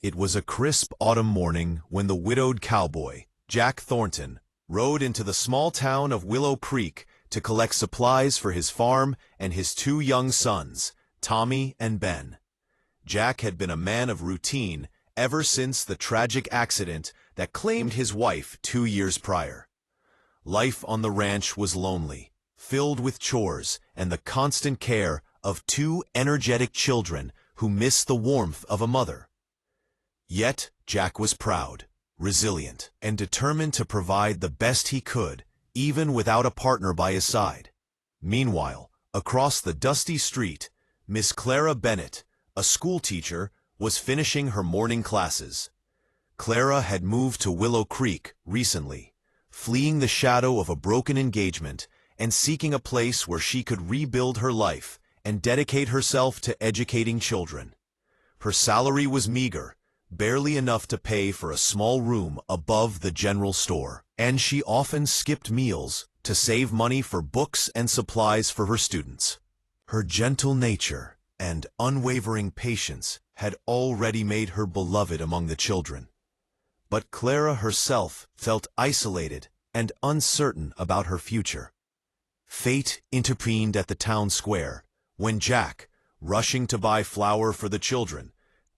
It was a crisp autumn morning when the widowed cowboy, Jack Thornton, rode into the small town of Willow Creek to collect supplies for his farm and his two young sons, Tommy and Ben. Jack had been a man of routine ever since the tragic accident that claimed his wife 2 years prior. Life on the ranch was lonely, filled with chores and the constant care of two energetic children who missed the warmth of a mother. Yet Jack was proud, resilient, and determined to provide the best he could, even without a partner by his side. Meanwhile, across the dusty street, Miss Clara Bennett, a schoolteacher, was finishing her morning classes. Clara had moved to Willow Creek recently, fleeing the shadow of a broken engagement and seeking a place where she could rebuild her life and dedicate herself to educating children. Her salary was meager, barely enough to pay for a small room above the general store, and she often skipped meals to save money for books and supplies for her students. Her gentle nature and unwavering patience had already made her beloved among the children. But Clara herself felt isolated and uncertain about her future. Fate intervened at the town square when Jack, rushing to buy flour for the children,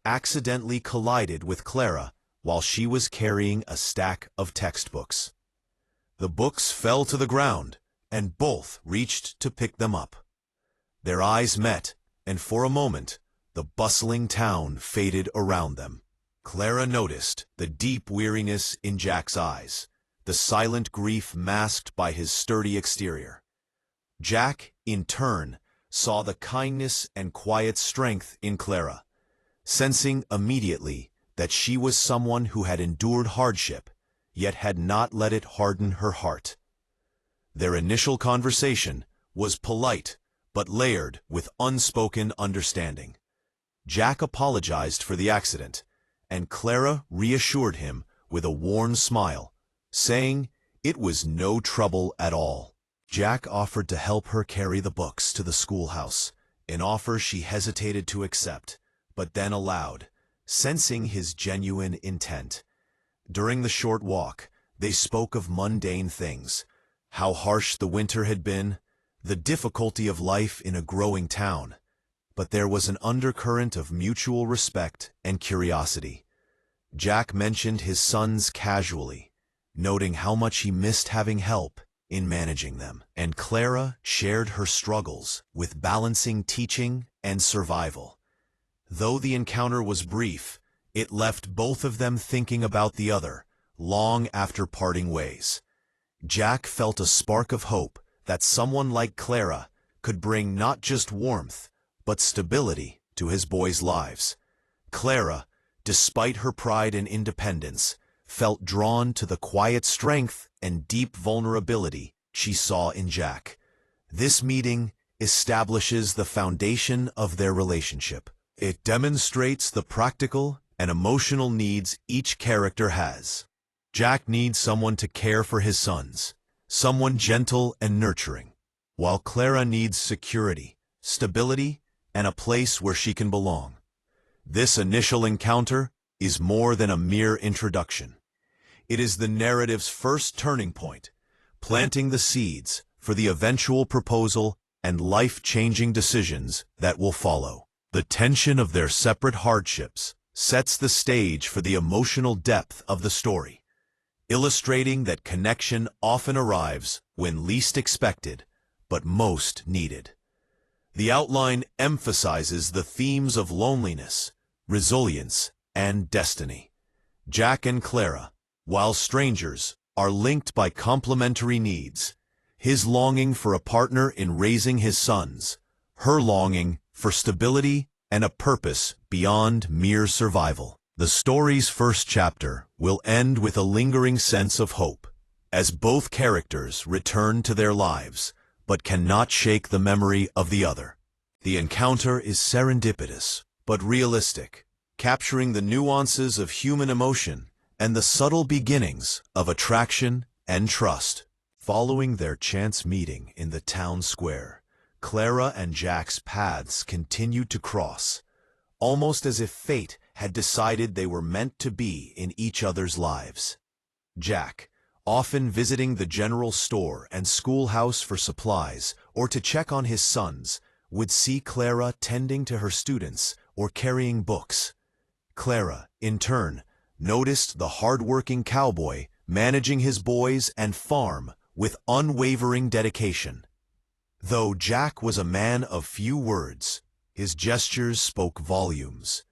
accidentally collided with Clara while she was carrying a stack of textbooks. The books fell to the ground, and both reached to pick them up. Their eyes met, and for a moment, the bustling town faded around them. Clara noticed the deep weariness in Jack's eyes, the silent grief masked by his sturdy exterior. Jack, in turn, saw the kindness and quiet strength in Clara, sensing immediately that she was someone who had endured hardship, yet had not let it harden her heart. Their initial conversation was polite, but layered with unspoken understanding. Jack apologized for the accident, and Clara reassured him with a worn smile, saying it was no trouble at all. Jack offered to help her carry the books to the schoolhouse, an offer she hesitated to accept, but then allowed, sensing his genuine intent. During the short walk, they spoke of mundane things, how harsh the winter had been, the difficulty of life in a growing town. But there was an undercurrent of mutual respect and curiosity. Jack mentioned his sons casually, noting how much he missed having help in managing them, and Clara shared her struggles with balancing teaching and survival. Though the encounter was brief, it left both of them thinking about the other long after parting ways. Jack felt a spark of hope that someone like Clara could bring not just warmth, but stability to his boys' lives. Clara, despite her pride and independence, felt drawn to the quiet strength and deep vulnerability she saw in Jack. This meeting establishes the foundation of their relationship. It demonstrates the practical and emotional needs each character has. Jack needs someone to care for his sons, someone gentle and nurturing, while Clara needs security, stability, and a place where she can belong. This initial encounter is more than a mere introduction. It is the narrative's first turning point, planting the seeds for the eventual proposal and life-changing decisions that will follow. The tension of their separate hardships sets the stage for the emotional depth of the story, illustrating that connection often arrives when least expected, but most needed. The outline emphasizes the themes of loneliness, resilience, and destiny. Jack and Clara, while strangers, are linked by complementary needs. His longing for a partner in raising his sons, her longing for stability and a purpose beyond mere survival. The story's first chapter will end with a lingering sense of hope, as both characters return to their lives, but cannot shake the memory of the other. The encounter is serendipitous, but realistic, capturing the nuances of human emotion and the subtle beginnings of attraction and trust. Following their chance meeting in the town square, Clara and Jack's paths continued to cross, almost as if fate had decided they were meant to be in each other's lives. Jack, often visiting the general store and schoolhouse for supplies or to check on his sons, would see Clara tending to her students or carrying books. Clara, in turn, noticed the hard-working cowboy managing his boys and farm with unwavering dedication. Though Jack was a man of few words, his gestures spoke volumes.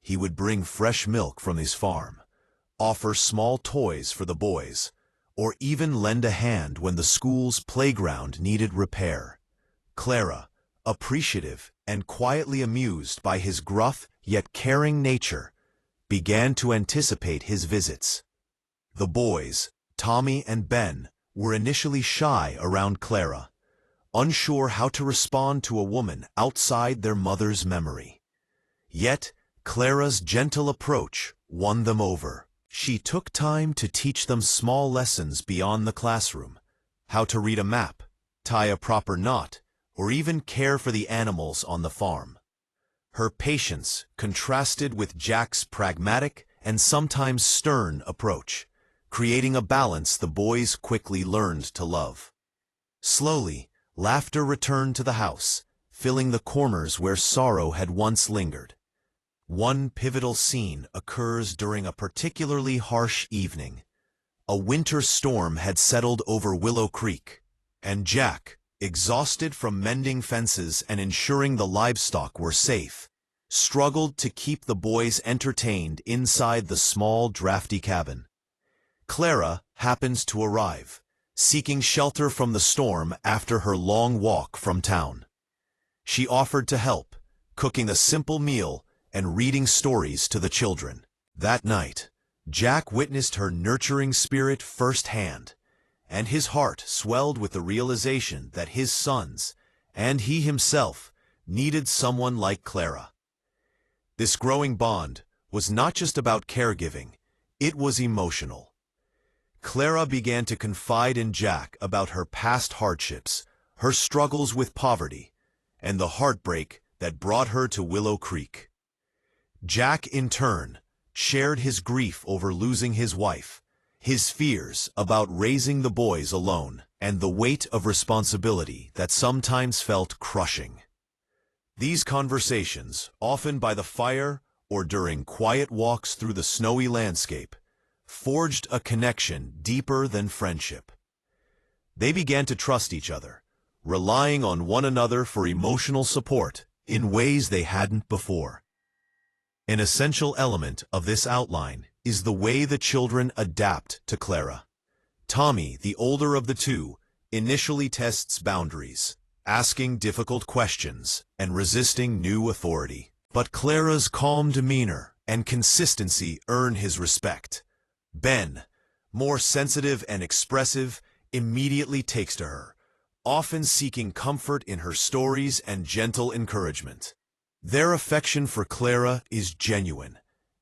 He would bring fresh milk from his farm, offer small toys for the boys, or even lend a hand when the school's playground needed repair. Clara, appreciative and quietly amused by his gruff yet caring nature, began to anticipate his visits. The boys, Tommy and Ben, were initially shy around Clara, unsure how to respond to a woman outside their mother's memory. Yet, Clara's gentle approach won them over. She took time to teach them small lessons beyond the classroom, how to read a map, tie a proper knot, or even care for the animals on the farm. Her patience contrasted with Jack's pragmatic and sometimes stern approach, creating a balance the boys quickly learned to love. Slowly, laughter returned to the house, filling the corners where sorrow had once lingered. One pivotal scene occurs during a particularly harsh evening. A winter storm had settled over Willow Creek, and Jack, exhausted from mending fences and ensuring the livestock were safe, struggled to keep the boys entertained inside the small, drafty cabin. Clara happens to arrive, seeking shelter from the storm after her long walk from town. She offered to help, cooking a simple meal and reading stories to the children. That night, Jack witnessed her nurturing spirit firsthand, and his heart swelled with the realization that his sons, and he himself, needed someone like Clara. This growing bond was not just about caregiving, it was emotional. Clara began to confide in Jack about her past hardships, her struggles with poverty, and the heartbreak that brought her to Willow Creek. Jack, in turn, shared his grief over losing his wife, his fears about raising the boys alone, and the weight of responsibility that sometimes felt crushing. These conversations, often by the fire or during quiet walks through the snowy landscape, forged a connection deeper than friendship. They began to trust each other, relying on one another for emotional support in ways they hadn't before. An essential element of this outline is the way the children adapt to Clara. Tommy, the older of the two, initially tests boundaries, asking difficult questions and resisting new authority. But Clara's calm demeanor and consistency earn his respect. Ben, more sensitive and expressive, immediately takes to her, often seeking comfort in her stories and gentle encouragement. Their affection for Clara is genuine,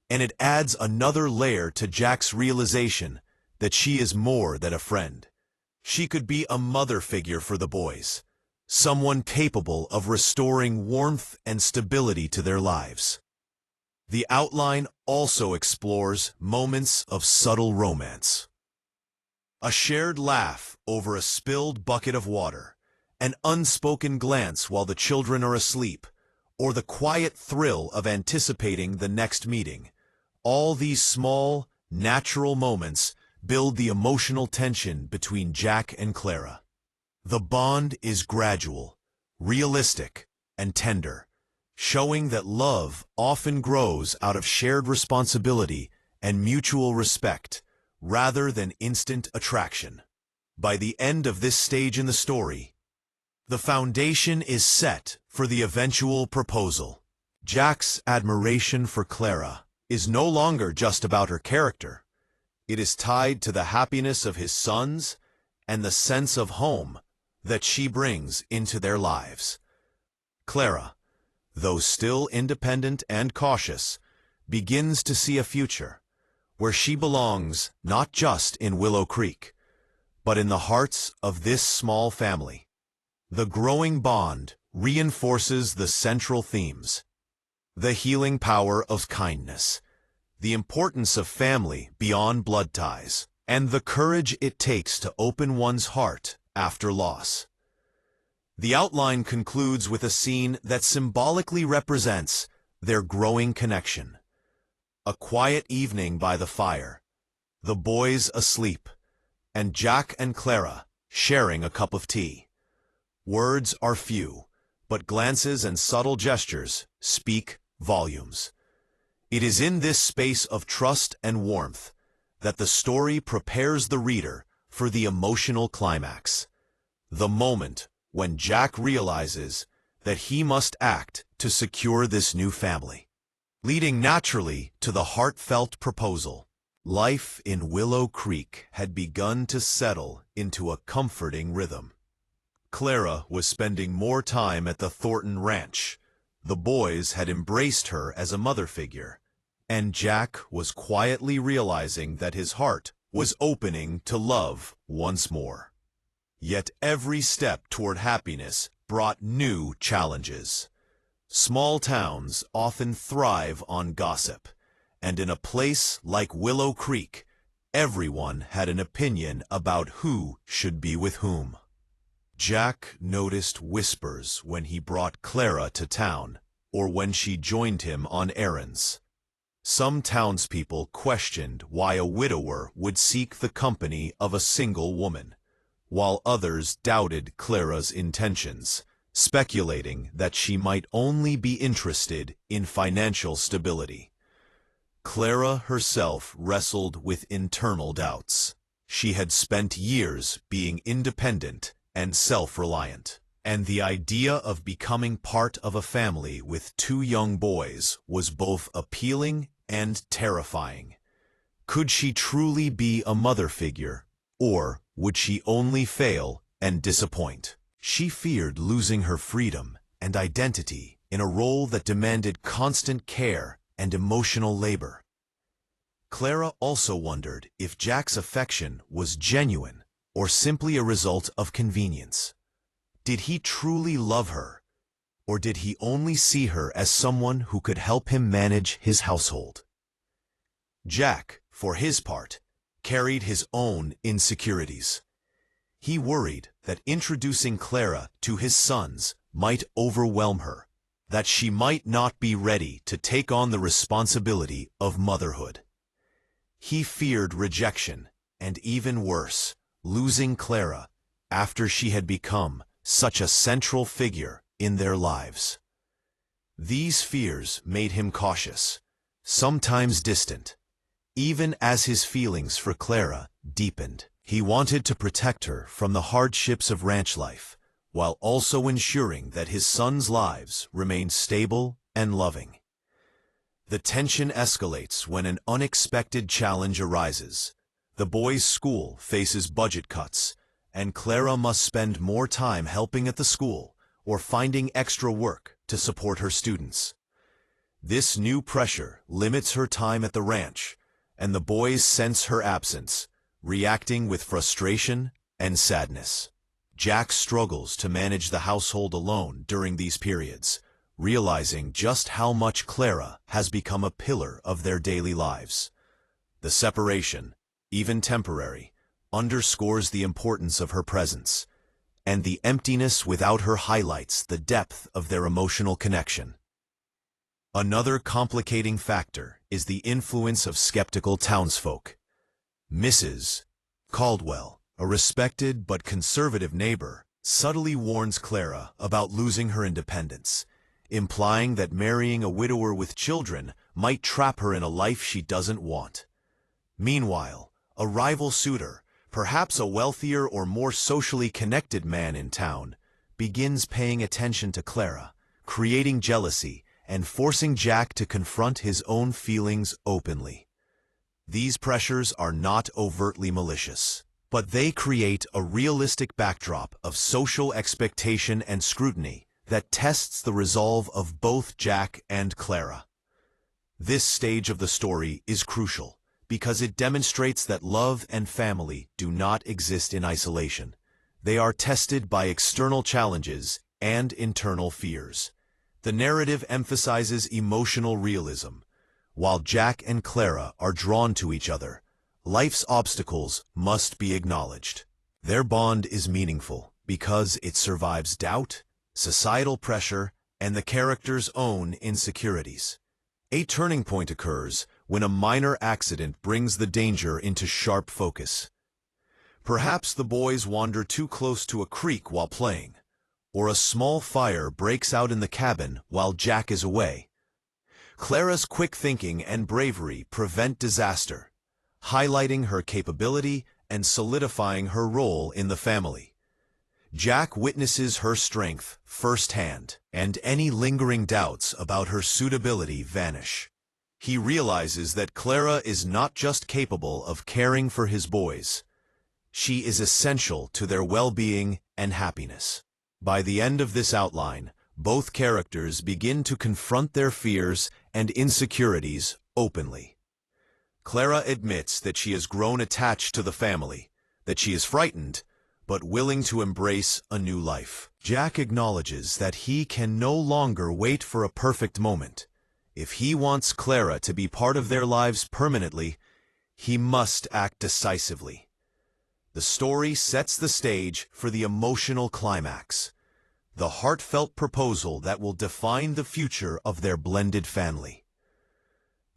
and it adds another layer to Jack's realization that she is more than a friend. She could be a mother figure for the boys, someone capable of restoring warmth and stability to their lives. The outline also explores moments of subtle romance. A shared laugh over a spilled bucket of water, an unspoken glance while the children are asleep, or the quiet thrill of anticipating the next meeting. All these small, natural moments build the emotional tension between Jack and Clara. The bond is gradual, realistic, and tender, showing that love often grows out of shared responsibility and mutual respect, rather than instant attraction. By the end of this stage in the story, the foundation is set for the eventual proposal. Jack's admiration for Clara is no longer just about her character. It is tied to the happiness of his sons and the sense of home that she brings into their lives. Clara, though still independent and cautious, begins to see a future where she belongs not just in Willow Creek, but in the hearts of this small family. The growing bond reinforces the central themes: The healing power of kindness, the importance of family beyond blood ties, and the courage it takes to open one's heart after loss. The outline concludes with a scene that symbolically represents their growing connection. A quiet evening by the fire, the boys asleep, and Jack and Clara sharing a cup of tea. Words are few, but glances and subtle gestures speak volumes. It is in this space of trust and warmth that the story prepares the reader for the emotional climax, the moment when Jack realizes that he must act to secure this new family, leading naturally to the heartfelt proposal. Life in Willow Creek had begun to settle into a comforting rhythm. Clara was spending more time at the Thornton Ranch. The boys had embraced her as a mother figure, and Jack was quietly realizing that his heart was opening to love once more. Yet every step toward happiness brought new challenges. Small towns often thrive on gossip, and in a place like Willow Creek, everyone had an opinion about who should be with whom. Jack noticed whispers when he brought Clara to town, or when she joined him on errands. Some townspeople questioned why a widower would seek the company of a single woman, while others doubted Clara's intentions, speculating that she might only be interested in financial stability. Clara herself wrestled with internal doubts. She had spent years being independent and self-reliant, and the idea of becoming part of a family with two young boys was both appealing and terrifying. Could she truly be a mother figure, or would she only fail and disappoint? She feared losing her freedom and identity in a role that demanded constant care and emotional labor. Clara also wondered if Jack's affection was genuine or simply a result of convenience. Did he truly love her, or did he only see her as someone who could help him manage his household? Jack, for his part, carried his own insecurities. He worried that introducing Clara to his sons might overwhelm her, that she might not be ready to take on the responsibility of motherhood. He feared rejection, and even worse, losing Clara after she had become such a central figure in their lives. These fears made him cautious, sometimes distant. Even as his feelings for Clara deepened, he wanted to protect her from the hardships of ranch life, while also ensuring that his sons' lives remained stable and loving. The tension escalates when an unexpected challenge arises. The boys' school faces budget cuts, and Clara must spend more time helping at the school or finding extra work to support her students. This new pressure limits her time at the ranch, and the boys sense her absence, reacting with frustration and sadness. Jack struggles to manage the household alone during these periods, realizing just how much Clara has become a pillar of their daily lives. The separation, even temporary, underscores the importance of her presence, and the emptiness without her highlights the depth of their emotional connection. Another complicating factor is the influence of skeptical townsfolk. Mrs. Caldwell, a respected but conservative neighbor, subtly warns Clara about losing her independence, implying that marrying a widower with children might trap her in a life she doesn't want. Meanwhile, a rival suitor, perhaps a wealthier or more socially connected man in town, begins paying attention to Clara, creating jealousy and forcing Jack to confront his own feelings openly. These pressures are not overtly malicious, but they create a realistic backdrop of social expectation and scrutiny that tests the resolve of both Jack and Clara. This stage of the story is crucial because it demonstrates that love and family do not exist in isolation. They are tested by external challenges and internal fears. The narrative emphasizes emotional realism. While Jack and Clara are drawn to each other, life's obstacles must be acknowledged. Their bond is meaningful because it survives doubt, societal pressure, and the characters' own insecurities. A turning point occurs when a minor accident brings the danger into sharp focus. Perhaps the boys wander too close to a creek while playing, or a small fire breaks out in the cabin while Jack is away. Clara's quick thinking and bravery prevent disaster, highlighting her capability and solidifying her role in the family. Jack witnesses her strength firsthand, and any lingering doubts about her suitability vanish. He realizes that Clara is not just capable of caring for his boys, she is essential to their well-being and happiness. By the end of this outline, both characters begin to confront their fears and insecurities openly. Clara admits that she has grown attached to the family, that she is frightened, but willing to embrace a new life. Jack acknowledges that he can no longer wait for a perfect moment. If he wants Clara to be part of their lives permanently, he must act decisively. The story sets the stage for the emotional climax, the heartfelt proposal that will define the future of their blended family.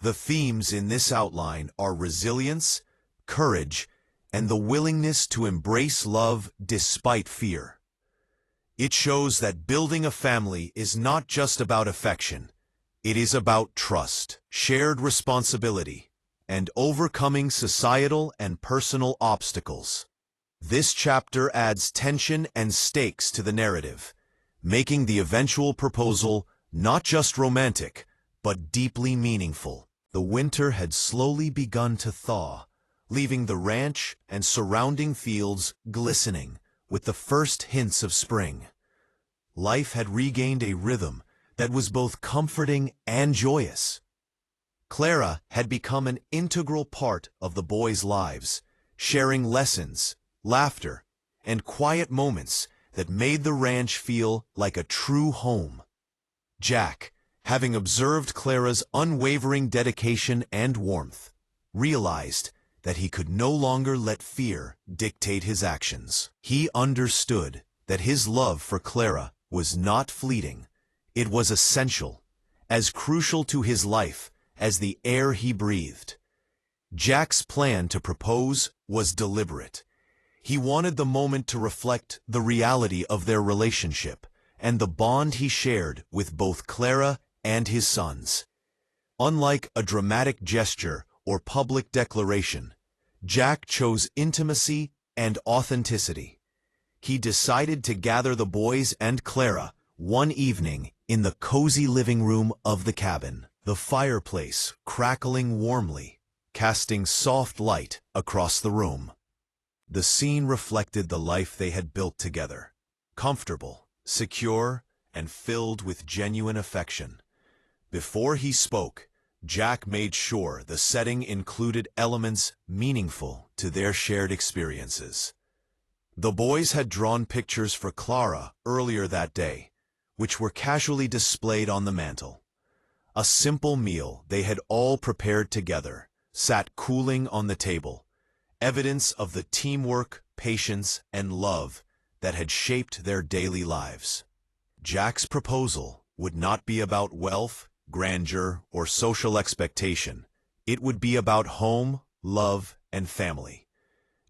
The themes in this outline are resilience, courage, and the willingness to embrace love despite fear. It shows that building a family is not just about affection. It is about trust, shared responsibility, and overcoming societal and personal obstacles. This chapter adds tension and stakes to the narrative, making the eventual proposal not just romantic, but deeply meaningful. The winter had slowly begun to thaw, leaving the ranch and surrounding fields glistening with the first hints of spring. Life had regained a rhythm that was both comforting and joyous. Clara had become an integral part of the boys' lives, sharing lessons, laughter, and quiet moments that made the ranch feel like a true home. Jack, having observed Clara's unwavering dedication and warmth, realized that he could no longer let fear dictate his actions. He understood that his love for Clara was not fleeting. It was essential, as crucial to his life as the air he breathed. Jack's plan to propose was deliberate. He wanted the moment to reflect the reality of their relationship and the bond he shared with both Clara and his sons. Unlike a dramatic gesture or public declaration, Jack chose intimacy and authenticity. He decided to gather the boys and Clara one evening in the cozy living room of the cabin, the fireplace crackling warmly, casting soft light across the room. The scene reflected the life they had built together, comfortable, secure, and filled with genuine affection. Before he spoke, Jack made sure the setting included elements meaningful to their shared experiences. The boys had drawn pictures for Clara earlier that day, which were casually displayed on the mantel. A simple meal they had all prepared together sat cooling on the table, evidence of the teamwork, patience, and love that had shaped their daily lives. Jack's proposal would not be about wealth, grandeur, or social expectation. It would be about home, love, and family.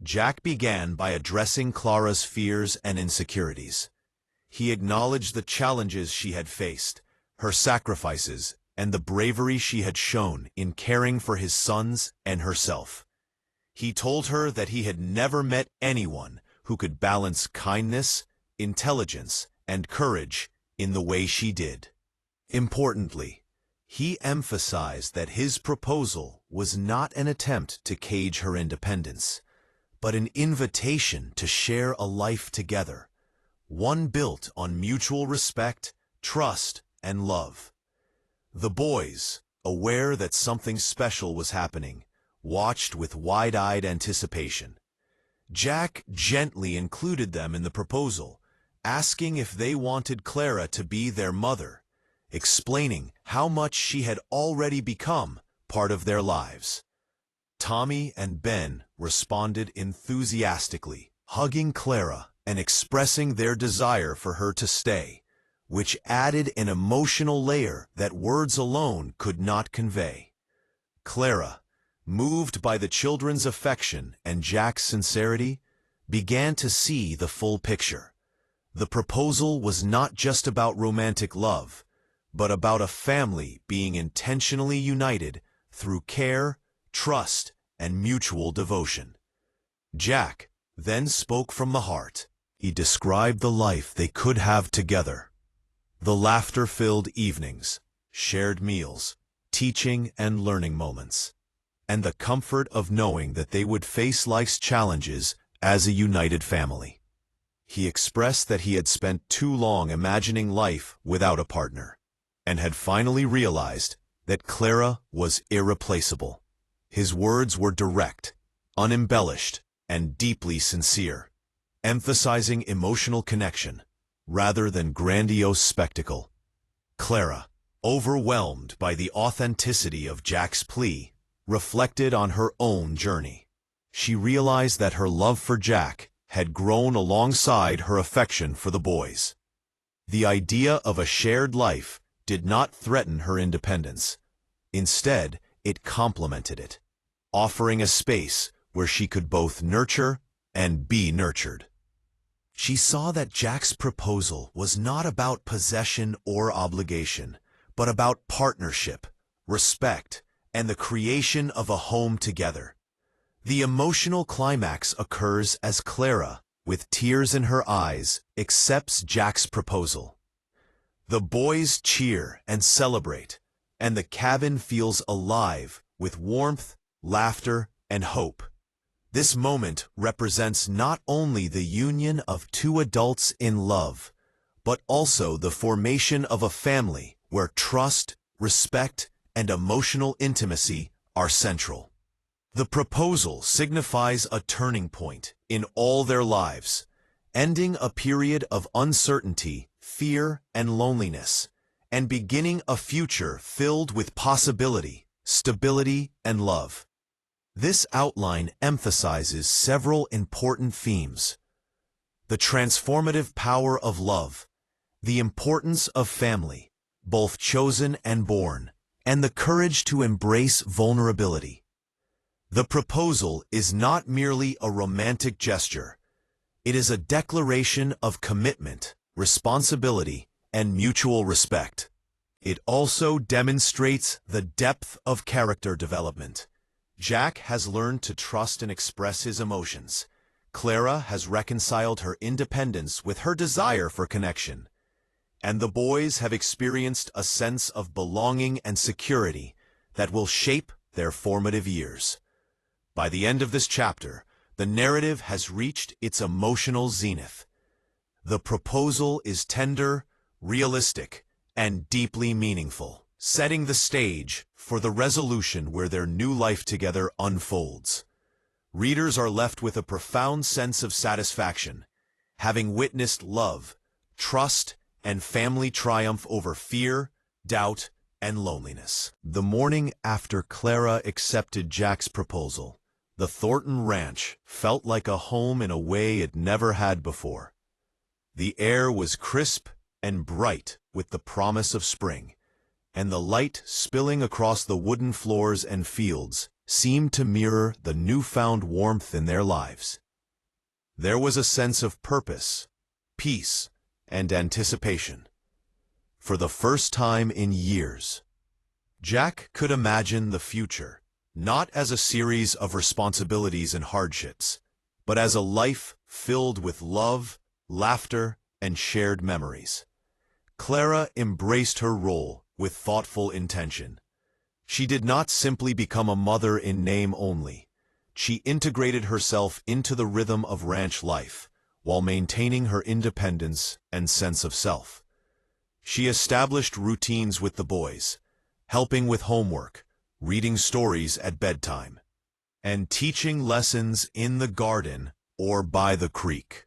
Jack began by addressing Clara's fears and insecurities. He acknowledged the challenges she had faced, her sacrifices, and the bravery she had shown in caring for his sons and herself. He told her that he had never met anyone who could balance kindness, intelligence, and courage in the way she did. Importantly, he emphasized that his proposal was not an attempt to cage her independence, but an invitation to share a life together, one built on mutual respect, trust, and love. The boys, aware that something special was happening, watched with wide-eyed anticipation. Jack gently included them in the proposal, asking if they wanted Clara to be their mother, explaining how much she had already become part of their lives. Tommy and Ben responded enthusiastically, hugging Clara and expressing their desire for her to stay, which added an emotional layer that words alone could not convey. Clara, moved by the children's affection and Jack's sincerity, began to see the full picture. The proposal was not just about romantic love, but about a family being intentionally united through care, trust, and mutual devotion. Jack then spoke from the heart. He described the life they could have together. The laughter-filled evenings, shared meals, teaching and learning moments, and the comfort of knowing that they would face life's challenges as a united family. He expressed that he had spent too long imagining life without a partner, and had finally realized that Clara was irreplaceable. His words were direct, unembellished, and deeply sincere, emphasizing emotional connection rather than grandiose spectacle. Clara, overwhelmed by the authenticity of Jack's plea, reflected on her own journey. She realized that her love for Jack had grown alongside her affection for the boys. The idea of a shared life did not threaten her independence. Instead, it complemented it, offering a space where she could both nurture and be nurtured. She saw that Jack's proposal was not about possession or obligation, but about partnership, respect, and the creation of a home together. The emotional climax occurs as Clara, with tears in her eyes, accepts Jack's proposal. The boys cheer and celebrate, and the cabin feels alive with warmth, laughter, and hope. This moment represents not only the union of two adults in love, but also the formation of a family where trust, respect, and emotional intimacy are central. The proposal signifies a turning point in all their lives, ending a period of uncertainty, fear, and loneliness, and beginning a future filled with possibility, stability, and love. This outline emphasizes several important themes: the transformative power of love, the importance of family, both chosen and born, and the courage to embrace vulnerability. The proposal is not merely a romantic gesture. It is a declaration of commitment, responsibility, and mutual respect. It also demonstrates the depth of character development. Jack has learned to trust and express his emotions. Clara has reconciled her independence with her desire for connection. And the boys have experienced a sense of belonging and security that will shape their formative years. By the end of this chapter, the narrative has reached its emotional zenith. The proposal is tender, realistic, and deeply meaningful, setting the stage for the resolution where their new life together unfolds. Readers are left with a profound sense of satisfaction, having witnessed love, trust, and family triumph over fear, doubt, and loneliness. The morning after Clara accepted Jack's proposal, the Thornton Ranch felt like a home in a way it never had before. The air was crisp and bright with the promise of spring, and the light spilling across the wooden floors and fields seemed to mirror the newfound warmth in their lives. There was a sense of purpose, peace, and anticipation. For the first time in years, Jack could imagine the future, not as a series of responsibilities and hardships, but as a life filled with love, laughter, and shared memories. Clara embraced her role with thoughtful intention. She did not simply become a mother in name only. She integrated herself into the rhythm of ranch life, while maintaining her independence and sense of self. She established routines with the boys, helping with homework, reading stories at bedtime, and teaching lessons in the garden or by the creek.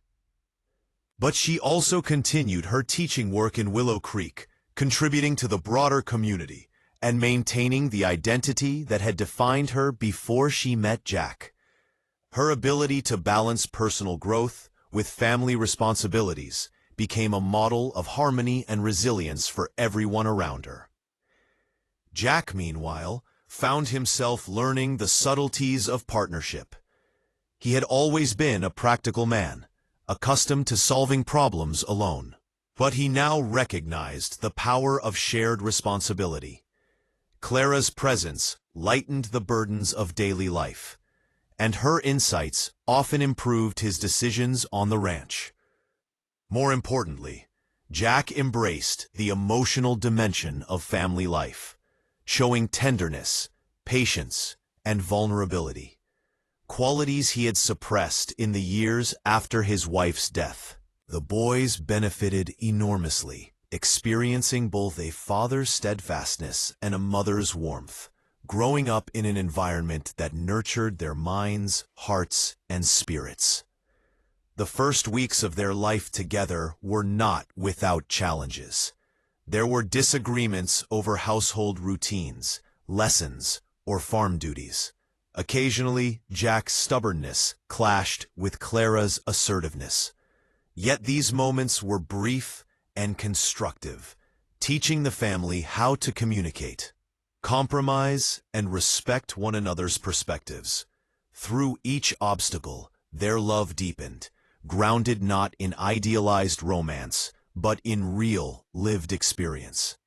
But she also continued her teaching work in Willow Creek, contributing to the broader community and maintaining the identity that had defined her before she met Jack. Her ability to balance personal growth with family responsibilities became a model of harmony and resilience for everyone around her. Jack, meanwhile, found himself learning the subtleties of partnership. He had always been a practical man, accustomed to solving problems alone. But he now recognized the power of shared responsibility. Clara's presence lightened the burdens of daily life, and her insights often improved his decisions on the ranch. More importantly, Jack embraced the emotional dimension of family life, showing tenderness, patience, and vulnerability, qualities he had suppressed in the years after his wife's death. The boys benefited enormously, experiencing both a father's steadfastness and a mother's warmth, growing up in an environment that nurtured their minds, hearts, and spirits. The first weeks of their life together were not without challenges. There were disagreements over household routines, lessons, or farm duties. Occasionally, Jack's stubbornness clashed with Clara's assertiveness. Yet these moments were brief and constructive, teaching the family how to communicate, compromise, and respect one another's perspectives. Through each obstacle, their love deepened, grounded not in idealized romance, but in real, lived experience.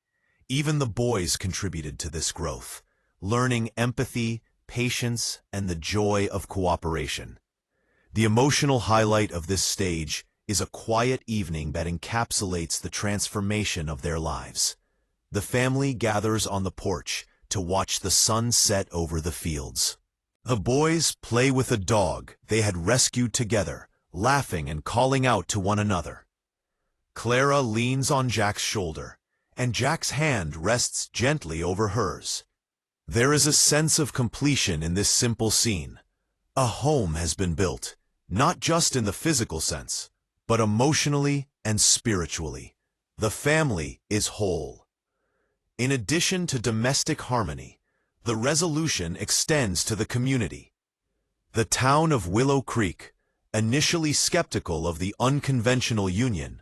Even the boys contributed to this growth, learning empathy, patience, and the joy of cooperation. The emotional highlight of this stage is a quiet evening that encapsulates the transformation of their lives. The family gathers on the porch to watch the sun set over the fields. The boys play with a dog they had rescued together, laughing and calling out to one another. Clara leans on Jack's shoulder, and Jack's hand rests gently over hers. There is a sense of completion in this simple scene. A home has been built, not just in the physical sense, but emotionally and spiritually. The family is whole. In addition to domestic harmony, the resolution extends to the community. The town of Willow Creek, initially skeptical of the unconventional union,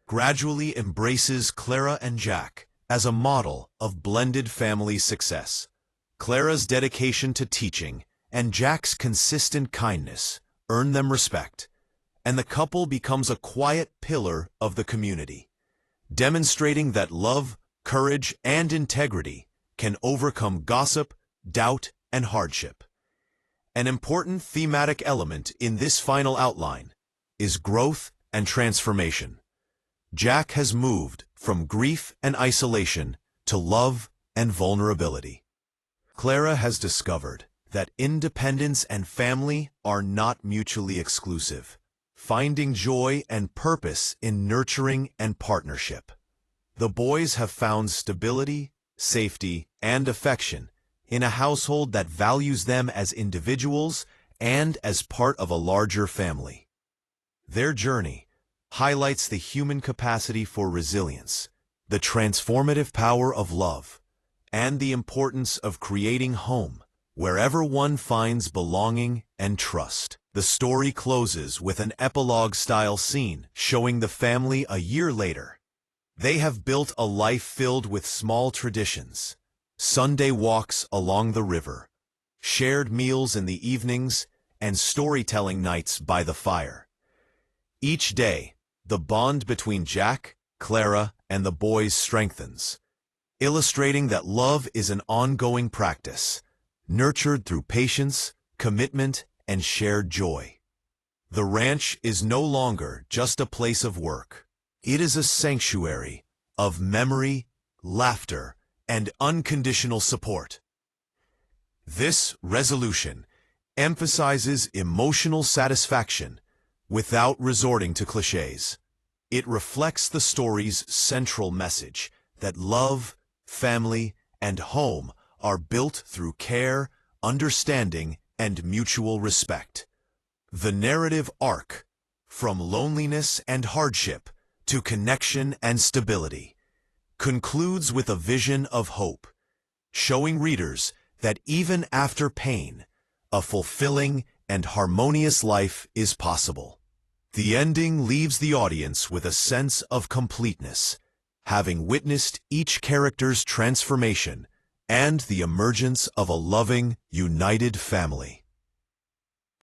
gradually embraces Clara and Jack as a model of blended family success. Clara's dedication to teaching and Jack's consistent kindness earn them respect, and the couple becomes a quiet pillar of the community, demonstrating that love, courage, and integrity can overcome gossip, doubt, and hardship. An important thematic element in this final outline is growth and transformation. Jack has moved from grief and isolation to love and vulnerability. Clara has discovered that independence and family are not mutually exclusive, finding joy and purpose in nurturing and partnership. The boys have found stability, safety, and affection in a household that values them as individuals and as part of a larger family. Their journey highlights the human capacity for resilience, the transformative power of love, and the importance of creating home wherever one finds belonging and trust. The story closes with an epilogue-style scene showing the family a year later. They have built a life filled with small traditions, Sunday walks along the river, shared meals in the evenings, and storytelling nights by the fire. Each day, the bond between Jack, Clara, and the boys strengthens, illustrating that love is an ongoing practice, nurtured through patience, commitment, and shared joy. The ranch is no longer just a place of work. It is a sanctuary of memory, laughter, and unconditional support. This resolution emphasizes emotional satisfaction without resorting to cliches. It reflects the story's central message that love, family, and home are built through care, understanding, and mutual respect. The narrative arc, from loneliness and hardship to connection and stability, concludes with a vision of hope, showing readers that even after pain, a fulfilling and harmonious life is possible. The ending leaves the audience with a sense of completeness, having witnessed each character's transformation and the emergence of a loving, united family.